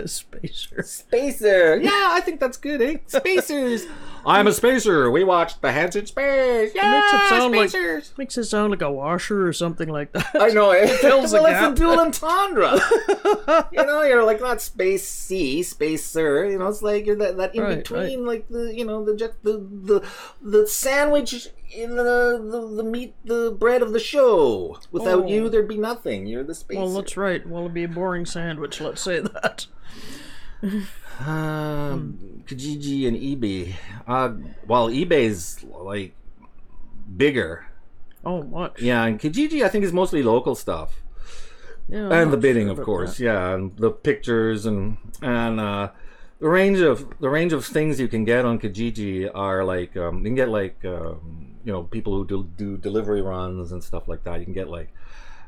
Spacer. Yeah, I think that's good, eh? Spacers. I'm a spacer. We watched The Hands in Space. Yeah, makes it sound like a washer or something like that. I know. It fills the it's gap. a dual entendre. You're like not space C, spacer. It's like you're that in between, like the sandwich in the meat, the bread of the show. Without you, there'd be nothing. You're the spacer. Well, that's right. Well, it'd be a boring sandwich. Let's say that. Kijiji and eBay. eBay's like bigger. Oh, much. Yeah, and Kijiji I think is mostly local stuff. Yeah, and the bidding, of course. That. Yeah, and the pictures and the range of things you can get on Kijiji are like you can get like people who do delivery runs and stuff like that. You can get like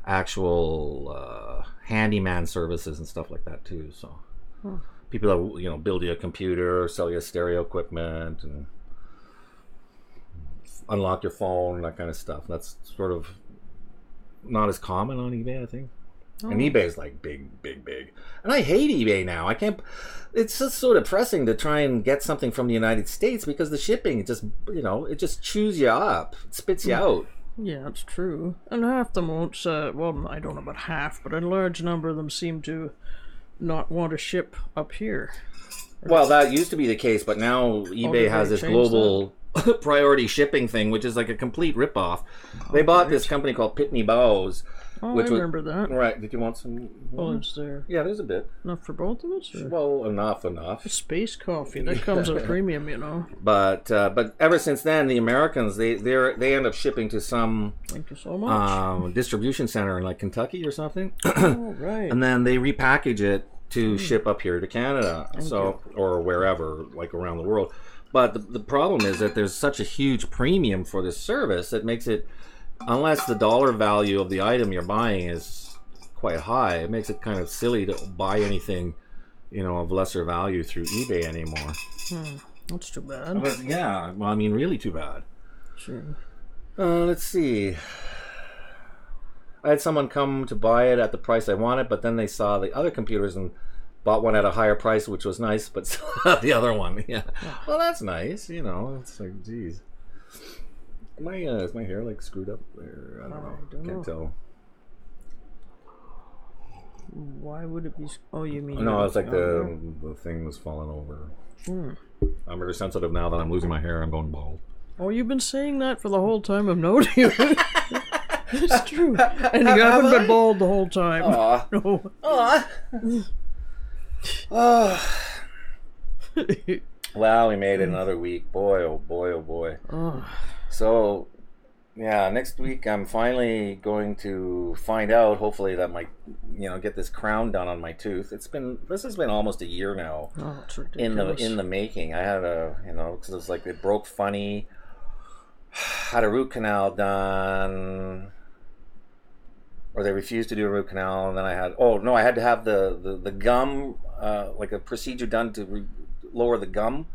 actual handyman services and stuff like that too. So. Huh. People that build you a computer, sell you stereo equipment, and unlock your phone, that kind of stuff. That's sort of not as common on eBay, I think. Oh. And eBay is like big. And I hate eBay now. I can't. It's just so depressing to try and get something from the United States because the shipping just it just chews you up, it spits you out. Yeah, it's true. And half them won't. Well, I don't know about half, but a large number of them seem to not want to ship up here. Well, that used to be the case, but now eBay has this global priority shipping thing, which is like a complete ripoff. They bought this company called Pitney Bowes. Oh, I remember that. Right. Did you want some? Well, it's there. Yeah, there's a bit. Enough for both of us? Or? Well, enough. Space coffee. That comes at a premium, But ever since then, the Americans, they end up shipping to some Thank you so much. Distribution center in like Kentucky or something. Oh, right. And then they repackage it to ship up here to Canada. Or wherever, like around the world. But the problem is that there's such a huge premium for this service that makes it, unless the dollar value of the item you're buying is quite high, it makes it kind of silly to buy anything, of lesser value through eBay anymore. That's too bad. But yeah, well, I mean, really too bad. Sure. Let's see. I had someone come to buy it at the price I wanted, but then they saw the other computers and bought one at a higher price, which was nice, but still not the other one. Yeah. Well, that's nice. It's like, geez. Is my hair like screwed up there? I don't know. Can't tell. Why would it be? Oh, you mean? No, it's like the thing was falling over. I'm very sensitive now that I'm losing my hair. I'm going bald. Oh, you've been saying that for the whole time I've known you. It's true. And you haven't been bald the whole time. Aw. No. Aw. Well, we made it another week. Boy, oh boy, oh boy. Oh. So, yeah, next week I'm finally going to find out, hopefully, that my, get this crown done on my tooth. This has been almost a year now. Oh, it's ridiculous. In the making. I had because it was like it broke funny. Had a root canal done, or they refused to do a root canal, and then I had to have the gum, like a procedure done to lower the gum,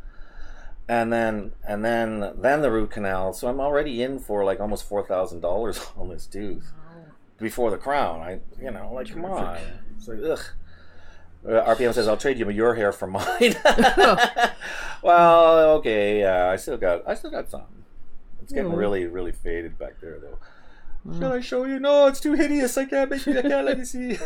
and then the root canal. So I'm already in for like almost $4,000 on this tooth before the crown. Come on. It's like, ugh. RPM says, I'll trade you your hair for mine. Well, okay, yeah, I still got some. It's getting really, really faded back there, though. Shall I show you? No, it's too hideous. I can't let you see.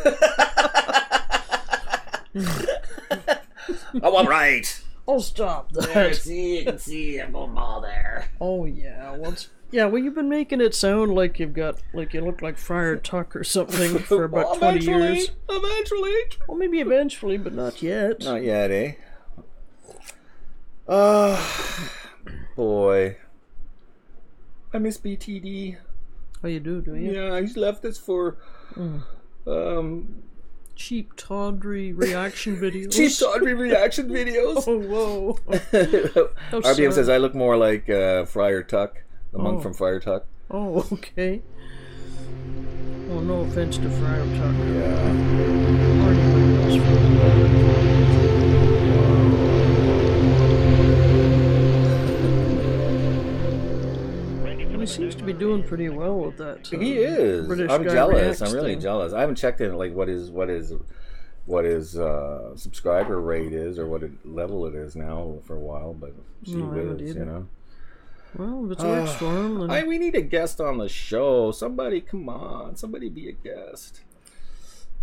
Oh, I'm right. Oh, stop that. There, see, you can see I'm going bald there. Oh, yeah. Well, you've been making it sound like you look like Friar Tuck or something for about 20 years. Eventually. Well, maybe eventually, but not yet. Not yet, eh? Boy. I miss BTD. Oh, you do you? Yeah, he's left us for cheap, tawdry reaction videos. Cheap, tawdry reaction videos. Oh, whoa. RBM says I look more like Friar Tuck, the monk from Friar Tuck. Oh, okay. Oh, no offense to Friar Tuck. Yeah. He seems to be doing pretty well with that. He is. British I'm guy jealous. I'm reacts really thing. jealous. I haven't checked in like what his subscriber rate is or what level it is now for a while, but she whiz, Well, if it works for him, then... we need a guest on the show. Somebody, come on. Somebody be a guest.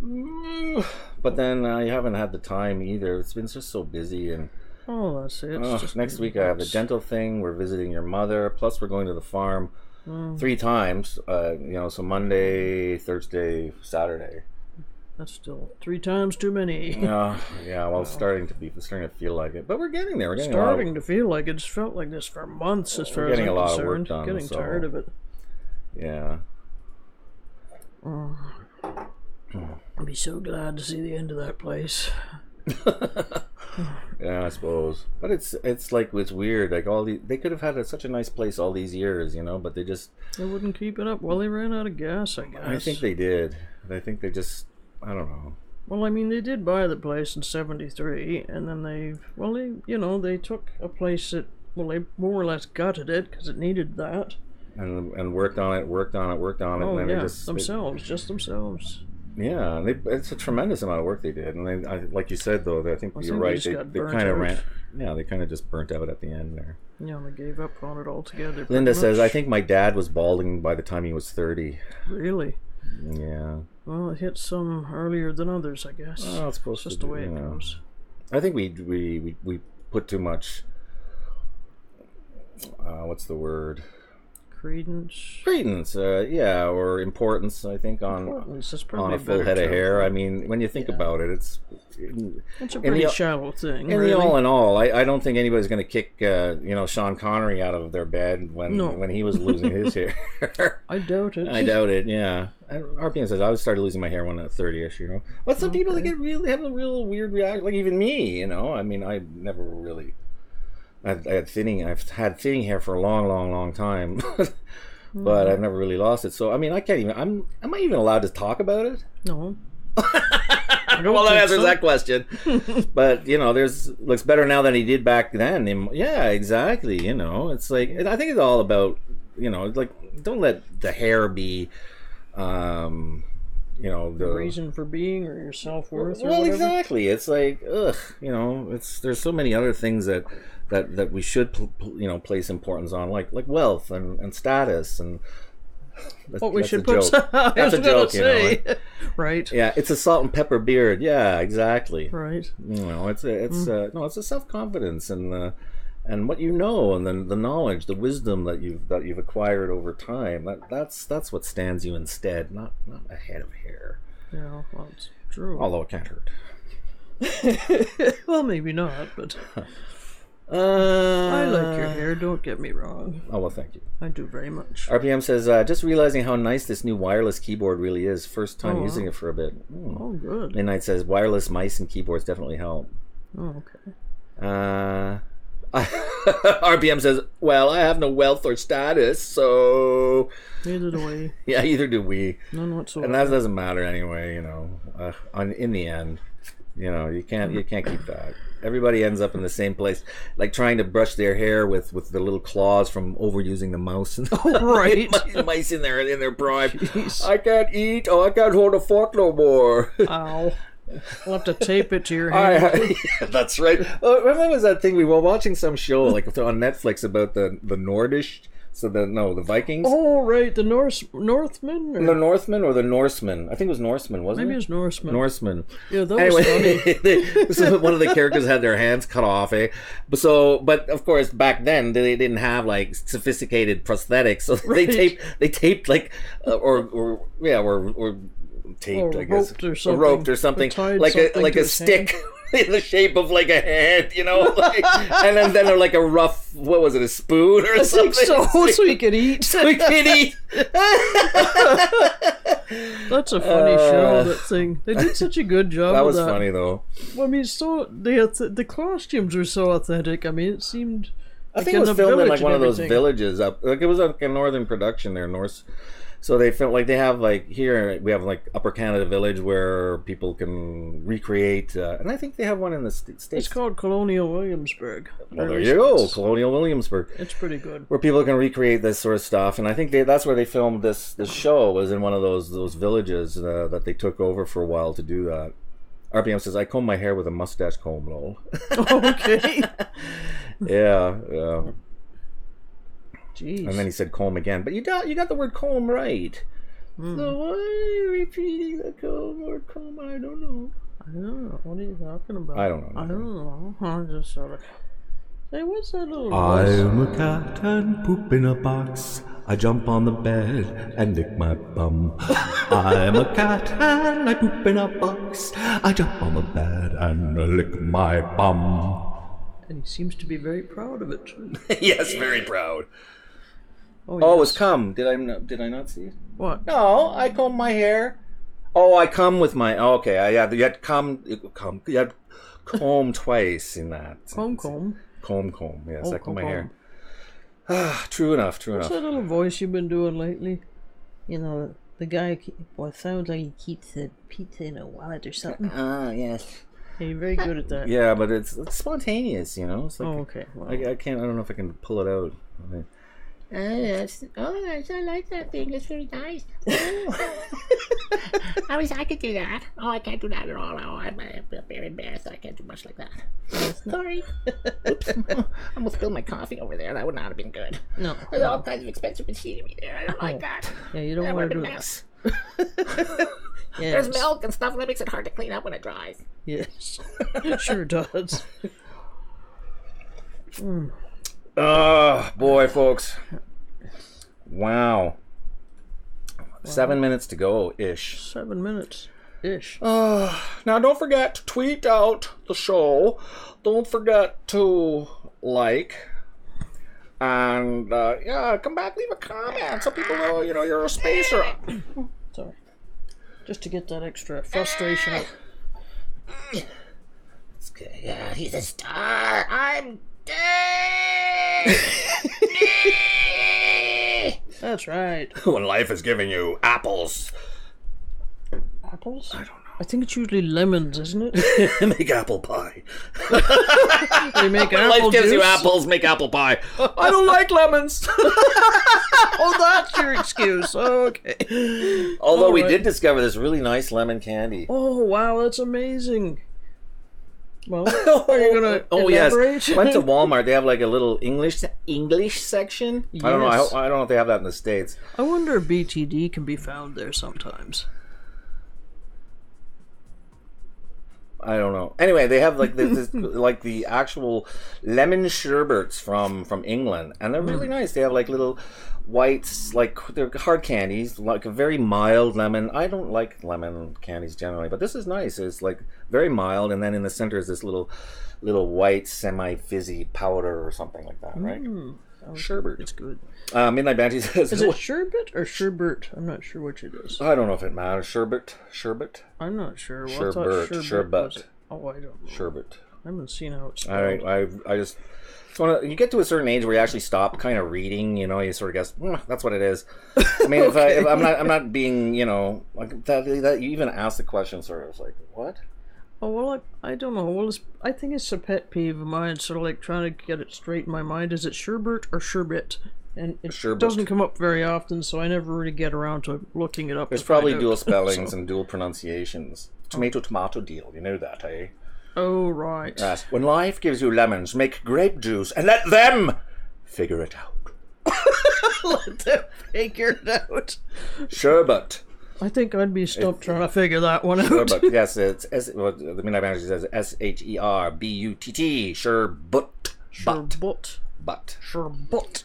But then you haven't had the time either. It's been just so busy and... Oh, that's it. Just next week I have the dental thing. We're visiting your mother. Plus we're going to the farm 3 times. So Monday, Thursday, Saturday. That's still 3 times too many. Yeah. Well, it's starting to feel like it, but we're getting there. We're getting starting to feel like it. It's felt like this for months, as far as I'm concerned. Getting a lot of work done. Getting tired of it. Yeah. I'd be so glad to see the end of that place. Yeah, I suppose. But it's weird. Like they could have had such a nice place all these years, but they wouldn't keep it up. Well, they ran out of gas, I guess. I think they did. I think they just, I don't know. Well, I mean, they did buy the place in '73, and then they took a place that, they more or less gutted it because it needed that. And worked on it. Oh, and then yeah, just themselves. Yeah, it's a tremendous amount of work they did, and like you said though, I think you're right. They kind of ran. Yeah, they kind of just burnt out at the end there. Yeah, they gave up on it altogether. Linda says, I think my dad was balding by the time he was 30. Really? Yeah. Well, it hit some earlier than others, I guess. Oh, it's supposed just the way it goes. I think we put too much. What's the word? Credence, or importance. I think on a full head of hair. I mean, when you think about it, it's a pretty shallow thing. And all in all, I don't think anybody's going to kick Sean Connery out of their bed when he was losing his hair. I doubt it. Yeah. RPM says I started losing my hair when I was 30ish. But some people have a real weird reaction. Like even me. I mean, I never really. I've had thinning hair for a long time, but I've never really lost it. So I mean, I can't even. Am I even allowed to talk about it? No. Well, that answers that question. But looks better now than he did back then. Yeah, exactly. It's like I think it's all about don't let the hair be. The reason for being or your self-worth. Well, exactly. It's like there's so many other things that we should place importance on, like wealth and status and. What we should put. That's a joke, Right. Yeah, it's a salt and pepper beard. Yeah, exactly. Right. It's a self-confidence and and what you know, and then the knowledge, the wisdom that you've acquired over time. That's what stands you instead, not a head of hair. Yeah, well, it's true. Although it can't hurt. Well, maybe not, but I like your hair, don't get me wrong. Oh, well, thank you. I do very much. RPM says, just realizing how nice this new wireless keyboard really is. First time using it for a bit. Oh, good. Midnight says, wireless mice and keyboards definitely help. Oh, okay. RPM says, well, I have no wealth or status, so... Neither do we. Yeah, either do we. None whatsoever. And that doesn't matter anyway, you know. In the end, you know, you can't keep that. Everybody ends up in the same place, like trying to brush their hair with the little claws from overusing the mouse. Oh, right. Mice in their prime. Jeez. I can't eat. Oh, I can't hold a fork no more. Ow. I'll have to tape it to your hand. That's right. Remember was that thing we were watching some show like on Netflix about the Nordish? So the Vikings. Oh, right, the Northmen? The Northmen or the Norsemen? I think it was Norsemen, wasn't it? Maybe it was Norsemen. Norsemen. Yeah, that was funny. So one of the characters had their hands cut off, eh? But of course, back then they didn't have like sophisticated prosthetics, so they taped like or taped, I guess, roped or something, like a stick. In the shape of like a hand, you know, and then they're like a rough, what was it, a spoon or something? So you could eat. So you could eat. That's a funny show, that thing. They did such a good job that with was funny, though. Well, I mean, the costumes were so authentic. I mean, it seemed... I think it was filmed in like one of those villages up, like it was like a northern production there, Norse. So they filmed like they have like here we have like Upper Canada Village where people can recreate, and I think they have one in the states. It's called Colonial Williamsburg. Well, there you go, Colonial Williamsburg. It's pretty good. Where people can recreate this sort of stuff, and I think that's where they filmed this show was in one of those villages that they took over for a while to do that. RPM says, I comb my hair with a mustache comb, lol. Okay. Yeah. Jeez. And then he said comb again. But you got the word comb right. So why are you repeating the word comb? I don't know. What are you talking about? I don't know. I don't know. I'm just sort of... Hey, what's that little I'm a cat and poop in a box. I jump on the bed and lick my bum. I'm a cat and I poop in a box. I jump on the bed and lick my bum. And he seems to be very proud of it. Yes, very proud. Oh, it was come. Did I not see it? What? No, I comb my hair. Oh, I come with my... Oh, okay, yeah, you had you had comb twice in that. Comb. Comb, yes, Oh, I comb my comb. hair. True enough. What's that little voice you've been doing lately? You know, the guy, well, it sounds like he keeps the pizza in a wallet or something. Ah, yes. Yeah, you're very good at that. Yeah, but it's spontaneous, you know? It's like, Okay. Well, I can't, I don't know if I can pull it out. Yes. I like that thing. It's very nice. I could do that. Oh, I can't do that at all. Oh, I'm very embarrassed. I can't do much like that. Sorry. Oops. I almost spilled my coffee over there. That would not have been good. No. There's all kinds of expensive machinery there. I don't like that. yeah, you don't That want would to have do been that. mess. Yes. There's milk and stuff that makes it hard to clean up when it dries. Yes. Sure does. Boy, folks. Wow. 7 minutes to go-ish. 7 minutes. Ish. Now, don't forget to tweet out the show. Don't forget to like. And, come back, leave a comment so people know, you're a spacer. Sorry. Just to get that extra frustration out. It's good. Yeah, he's a star. I'm dead. That's right. When life is giving you apples. Apples? I don't know. I think it's usually lemons, isn't it? Make apple pie. They make When apple life gives you juice? apples, make apple pie. I don't like lemons. Oh, that's your excuse. Okay. Although we Alright. did discover this really nice lemon candy. Oh, wow, that's amazing. Well, are you gonna Oh elaborate? yes, went to Walmart. They have like a little English section. I don't know. Yes. I don't know if they have that in the States. I wonder if BTD can be found there sometimes. I don't know. Anyway, they have like this like the actual lemon sherbets from England, and they're really nice. They have like little whites, like they're hard candies, like a very mild lemon. I don't like lemon candies generally, but this is nice. It's like very mild, and then in the center is this little white semi-fizzy powder or something like that, right? Sherbet. It's good. Midnight Banshee says, Is it sherbet or sherbet? I'm not sure which it is. I don't know if it matters. Sherbet. I'm not sure. Well, Sherbet. Oh, I don't know. Sherbet. I haven't seen how it's All right, I just you get to a certain age where you actually stop kind of reading. You know, you sort of guess that's what it is. I mean, Okay. if I'm not being, you know, like that you even ask the question, sort of like what? Oh, well, I don't know. Well, I think it's a pet peeve of mine, sort of like trying to get it straight in my mind. Is it sherbet or sherbet? And it Sherbet. doesn't come up very often, so I never really get around to looking it up. There's to find probably out. dual spellings So- and dual pronunciations. Tomato deal. You know that, eh? Oh, right. Yes. When life gives you lemons, make grape juice and let them figure it out. Let them figure it out. Sherbet. I think I'd be stumped trying to figure that one out. Sherbet. Yes, it's the Midnight Manager says SHERBUTT. Sherbet. Sherbet. But. Sherbet.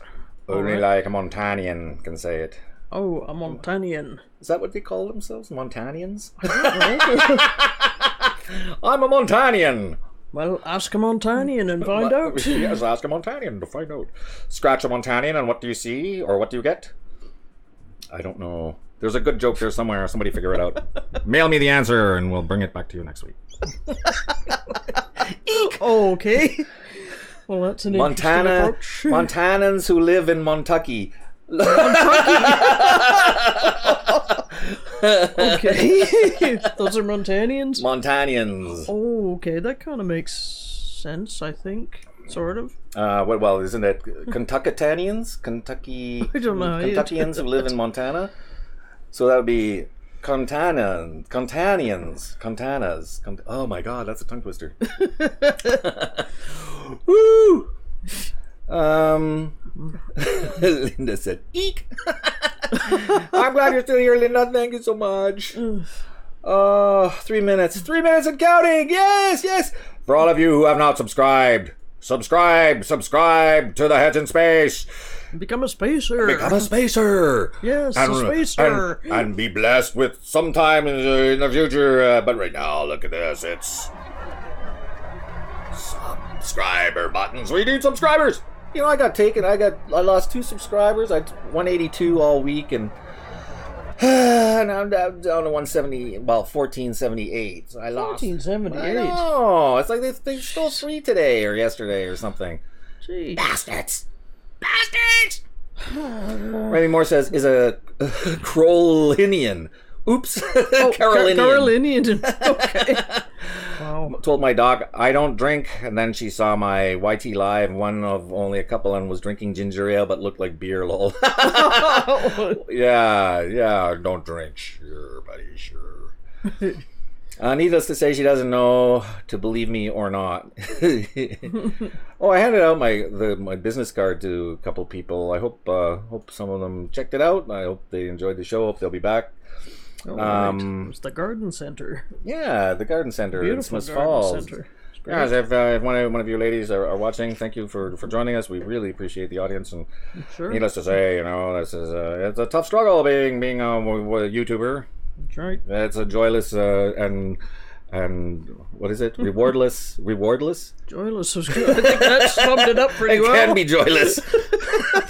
Only Alright. like a Montanian can say it. Oh, a Montanian. Is that what they call themselves? Montanians? Well, I'm a Montanian! well, ask a Montanian and find out. Yes, ask a Montanian to find out. Scratch a Montanian and what do you see? Or what do you get? I don't know. There's a good joke there somewhere. Somebody figure it out. Mail me the answer and we'll bring it back to you next week. Oh, okay. Well, that's an interesting approach. Montanans who live in Montucky. Okay. Those are Montanians? Montanians. Oh, okay. That kind of makes sense, I think. Sort of. Well, isn't it Kentuckitanians? Kentucky. I don't know. Kentuckians who live in Montana. So that would be Contanas. Oh my God, that's a tongue twister. Woo! Linda said, "Eek." I'm glad you're still here, Linda. Thank you so much. 3 minutes. 3 minutes and counting. Yes. For all of you who have not subscribed, subscribe to the Heads in Space. Become a spacer. Become a spacer. Yes, a spacer. And be blessed with sometime in the future. But right now, look at this. It's subscriber buttons. We need subscribers. You know, I lost 2 subscribers. I 182 all week, and now I'm down to 170. Well, 1478. So I lost. 1478. I know. It's like they stole 3 today or yesterday or something. Gee. Bastards! Remy Moore says, is a Carolinian. Oops. Carolinian. Carolinian. Okay. Wow. Told my dog I don't drink, and then she saw my YT live, one of only a couple, and was drinking ginger ale but looked like beer, lol. Yeah, don't drink. Sure, buddy, sure. Needless to say, she doesn't know to believe me or not. Oh, I handed out my business card to a couple people. I hope some of them checked it out. I hope they enjoyed the show. Hope they'll be back. Oh, right. It's the garden center. Yeah, the garden center in Beautiful Smiths garden Falls. center. Yeah, if one of you ladies are watching, thank you for joining us. We really appreciate the audience, and Sure. needless to say, you know, this is it's a tough struggle being a YouTuber. That's right. It's a joyless and what is it? Rewardless. Joyless was good. I think that summed it up pretty It well. can be joyless.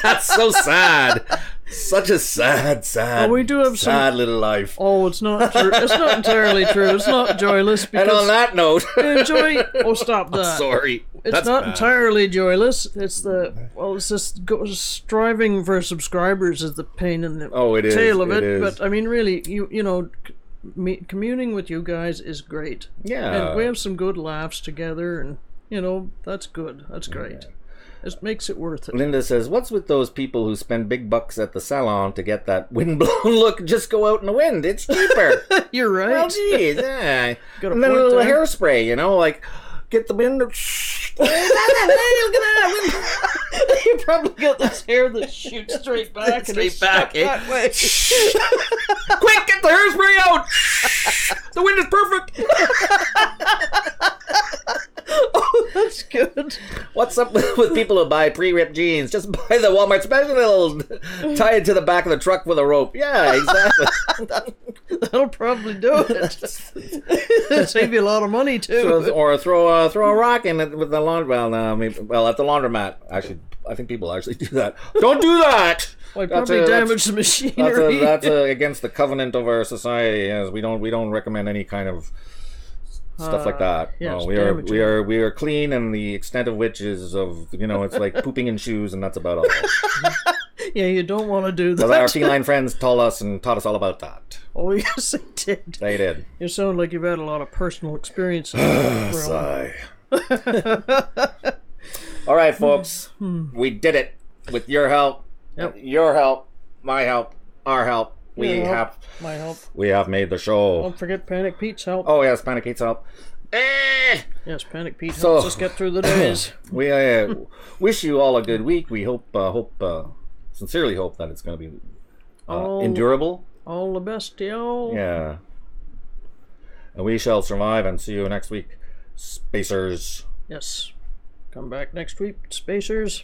That's so sad. Such a sad. We do have sad little life. Oh, it's not true. It's not entirely true. It's not joyless because And on that note, enjoy. Oh, stop that. sorry. It's That's not bad. entirely joyless. It's just striving for subscribers is the pain in the It is. tail of it. is. But I mean, really, you know, communing with you guys is great. Yeah. And we have some good laughs together, and you know that's good. That's great. It makes it worth it. Linda says, what's with those people who spend big bucks at the salon to get that windblown look? Just go out in the wind. It's cheaper. You're right. Well, geez, yeah. Got a And then a point little there. hairspray, you know, like get the wind You probably got this hair that shoots straight back and it's stuck that way. Quick, get the hairspray out! The wind is perfect! Oh, that's good. What's up with people who buy pre-ripped jeans? Just buy the Walmart special, it'll tie it to the back of the truck with a rope. Yeah, exactly. That'll probably do it. Save you a lot of money too. Or throw a rock in it with the well, at the laundromat. Actually, I think people actually do that. Don't do that. Well, probably damage the machinery. That's against the covenant of our society. Yes, we don't recommend any kind of stuff like that. Yes, no, we are clean, and the extent of which is it's like pooping in shoes, and that's about all. Yeah, you don't want to do that. Because our feline friends taught us all about that. Oh, yes, they did. They did. You sound like you've had a lot of personal experiences. Sigh. All right, folks. We did it with your help. Yep. Your help. My help. Our help. My help. We have made the show. Don't forget Panic Pete's help. Oh yes, Panic Pete's help. Yes, Panic Pete helps us get through the days. We wish you all a good week. We sincerely hope that it's going to be endurable. All the best, y'all. Yeah. And we shall survive and see you next week, Spacers. Yes. Come back next week, Spacers.